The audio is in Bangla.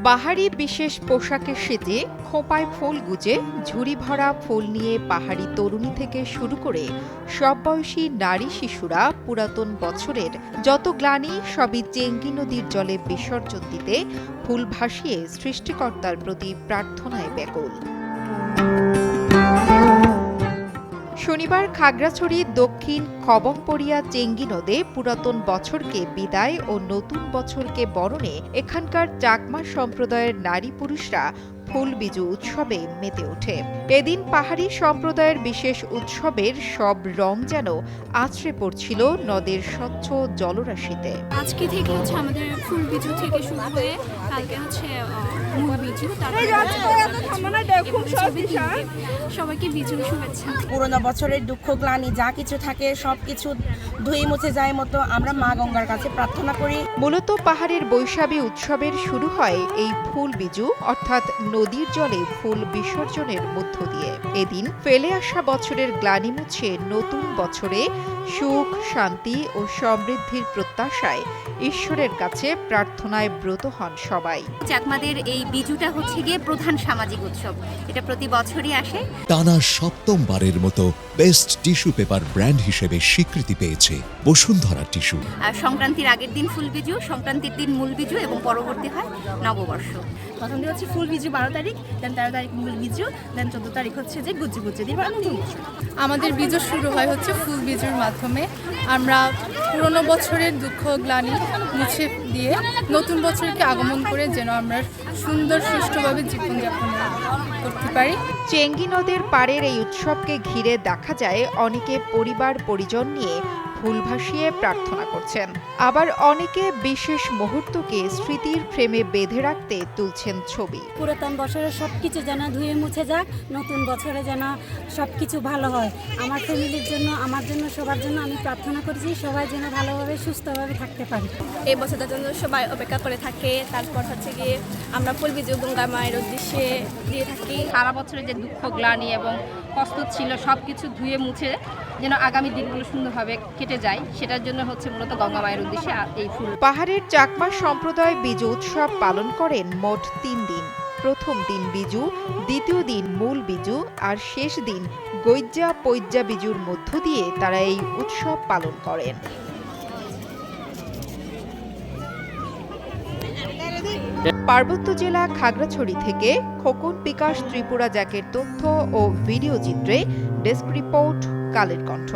বাহারি বিশেষ পোশাকে সেজে খোঁপায় ফুল গুজে ঝুড়ি ভরা ফুল নিয়ে পাহাড়ি তরুণী থেকে শুরু করে সব বয়সী নারী শিশুরা পুরাতন বছরের যত গ্লানি সবই চেঙ্গি নদীর জলে বিসর্জন দিতে ফুল ভাসিয়ে সৃষ্টিকর্তার প্রতি প্রার্থনায় ব্যাকুল। শনিবার খাগড়াছড়ি দক্ষিণ খবংপরিয়া চেঙ্গি নদে পুরাতন বছরকে বিদায় ও নতুন বছরকে বরণে এখানকার চাকমা সম্প্রদায়ের নারী পুরুষরা ফুলবিজু উৎসবে মেতে ওঠে। এদিন পাহাড়ি সম্প্রদায়ের বিশেষ উৎসবের সব রং যেন আছড়ে পড়ছিল নদের স্বচ্ছ জলরাশিতে। আজকে থেকে আমাদের ফুলবিজু থেকে শুরু হয়ে কালকে মূলবিজু, সবাইকে বিজুর শুভেচ্ছা। পুরোনো বছরের দুঃখ গ্লানি যা কিছু থাকে সবকিছু ধুয়ে মুছে যায় মতো আমরা মা গঙ্গার কাছে প্রার্থনা করি। মূলত পাহাড়ের বৈশাখী উৎসবের শুরু হয় এই ফুলবিজু অর্থাৎ নদীর জলে ফুল বিসর্জনের মধ্য দিয়ে। এদিন ফেলে আসা বছরের গ্লানি মুছে নতুন বছরে সুখ, শান্তি ও সমৃদ্ধির প্রত্যাশায় ঈশ্বরের কাছে প্রার্থনায় ব্রত হন সবাই। চাকমাদের এই বিজুটা হচ্ছে গিয়ে প্রধান সামাজিক উৎসব, এটা প্রতি বছরই আসে। টানা সপ্তমবারের মতো বেস্ট টিস্যু পেপার ব্র্যান্ড হিসেবে স্বীকৃতি পেয়েছে বসুন্ধরা টিস্যু। সংক্রান্তির আগের দিন ফুল বিজু, সংক্রান্তির দিন মূল বিজু এবং পরবর্তী হয় নববর্ষ। প্রথম দিন হচ্ছে ফুল বিজু 12 তারিখ, দেন 13 তারিখ মূল বিজু, দেন 14 তারিখ হচ্ছে যে গুজ্জু দিন নতুন বছর। আমাদের বিজু শুরু হয় হচ্ছে ফুল বিজুর মাধ্যমে। আমরা পুরনো বছরের দুঃখ গ্লানি মুছে দিয়ে নতুন বছরকে আগমন করে যেন আমরা সুন্দর সুষ্ঠুভাবে জীবনযাপন করতে পারি। চেঙ্গি নদের পাড়ের এই উৎসবকে ঘিরে দেখা যায় অনেকে পরিবার পরিজন নিয়ে ফুল ভাসিয়ে প্রার্থনা করছেন, আবার অনেকে বিশেষ মুহূর্তকে স্মৃতির ফ্রেমে বেঁধে রাখতে তুলছেন ছবি। পুরাতন বছরের সবকিছু যেন ধুয়ে মুছে যাক, নতুন বছরে যেন সবকিছু ভালো হয়। আমার ফ্যামিলির জন্য, আমার জন্য, সবার জন্য আমি প্রার্থনা করছি সবাই যেন ভালোভাবে সুস্থভাবে থাকতে পারে। এই বছরটার জন্য সবাই অপেক্ষা করে থাকে। তারপর হচ্ছে গিয়ে আমরা ফুলবিজু গঙ্গা মায়ের উদ্দেশ্যে দিয়ে থাকি। সারা বছরে যে দুঃখ গ্লানি এবং কষ্ট ছিল সবকিছু ধুয়ে মুছে যেন আগামী দিনগুলো সুন্দরভাবে কেটে যায়, সেটার জন্য হচ্ছে মূলত গঙ্গা মায়ের উদ্দেশ্যে এই ফুল। পাহাড়ের চাকমা সম্প্রদায় বিজু উৎসব পালন করেন মোট 3 দিন। প্রথম দিন বিজু, দ্বিতীয় দিন মূল বিজু আর শেষ দিন গৈজ্জা পৈজ্জা বিজুর মধ্য দিয়ে তারা এই উৎসব পালন করেন। পার্বত্য জেলা খাগড়াছড়ি থেকে খোকন বিকাশ ত্রিপুরা জ্যাকের তথ্য ও ভিডিও চিত্রে ডেস্ক রিপোর্ট, কালের কণ্ঠ।